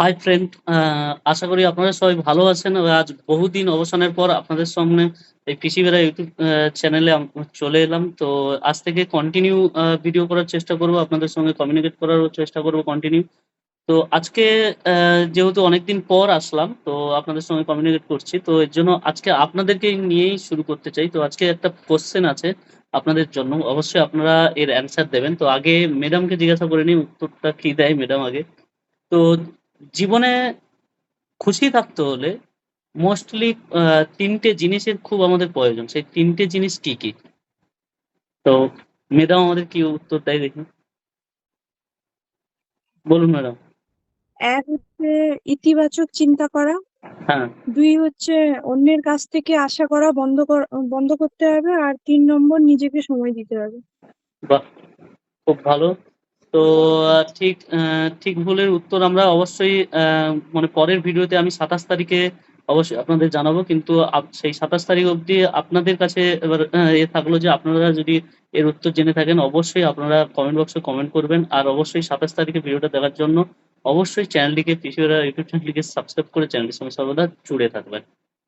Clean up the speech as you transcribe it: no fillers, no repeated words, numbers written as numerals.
Hi friend, আশা করি আপনারা সবাই ভালো আছেন। আজ বহুদিন অবসানের পর আপনাদের সামনে এই কৃষি বেড়া ইউটিউব চ্যানেলে চলে এলাম। তো আজ থেকে কন্টিনিউ ভিডিও করার চেষ্টা করব। আপনাদের সঙ্গে কমিউনিকেট করারও চেষ্টা করব কন্টিনিউ। তো আজকে যেহেতু অনেকদিন পর আসলাম, তো আপনাদের সঙ্গে কমিউনিকেট করছি। তো এর জন্য আজকে আপনাদেরকে নিয়েই শুরু করতে চাই। তো আজকে একটা কোয়েশ্চেন আছে আপনাদের জন্য। অবশ্যই আপনারা এর অ্যান্সার দেবেন। তো আগে ম্যাডামকে জিজ্ঞাসা করে নিই উত্তরটা কি দেয় ম্যাডাম আগে। তো জীবনে খুশি থাকতে হলে মোস্টলি ৩ টে জিনিসের খুব আমাদের প্রয়োজন। সেই ৩ টে জিনিস কি, কি? তো ম্যাডাম আমাদের কি উত্তর দেয় দেখি। বলুন ম্যাডাম। এক হচ্ছে ইতিবাচক চিন্তা করা। হ্যাঁ, ২ হচ্ছে অন্যের কাছ থেকে আশা করা বন্ধ করতে হবে। আর ৩ নম্বর নিজেকে সময় দিতে হবে। বাহ! খুব ভালো। তো ঠিক ভুলের উত্তর আমরা অবশ্যই মানে পরের ভিডিওতে আমি ২৭ তারিখে অবশ্যই আপনাদের জানাবো। কিন্তু সেই ২৭ তারিখ অব্দি আপনাদের কাছে এবার থাকলো যে আপনারা যদি এর উত্তর জেনে থাকেন অবশ্যই আপনারা কমেন্ট বক্সে কমেন্ট করবেন। আর অবশ্যই ২৭ তারিখে ভিডিওটা দেখার জন্য অবশ্যই চ্যানেলটিকে কৃষি বেড়া ইউটিউব চ্যানেলটিকে সাবস্ক্রাইব করে চ্যানেলটির সঙ্গে সর্বদা জুড়ে থাকবেন।